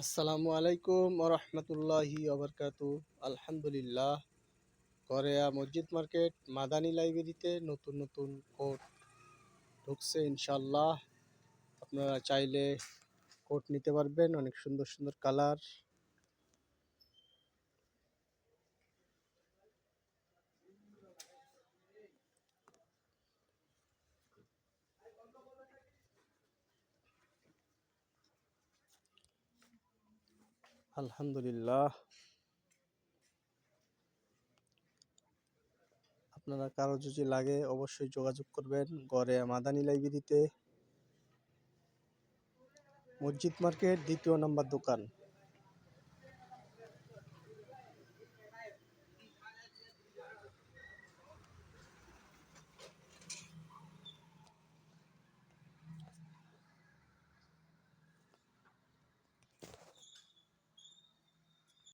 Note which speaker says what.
Speaker 1: আসসালামু আলাইকুম রহমতুল্লাহি ওবরকাতু। আলহামদুলিল্লাহ, করেয়া মসজিদ মার্কেট মাদানী লাইব্রেরিতে নতুন নতুন কোট ঢুকছে ইনশাল্লাহ। আপনারা চাইলে কোট নিতে পারবেন, অনেক সুন্দর সুন্দর কালার। আলহামদুলিল্লাহ, আপনারা কারো যদি লাগে অবশ্যই যোগাযোগ করবেন গড়েয়া মাদানী লাইব্রেরিতে, মসজিদ মার্কেট 2য় নম্বর দোকান।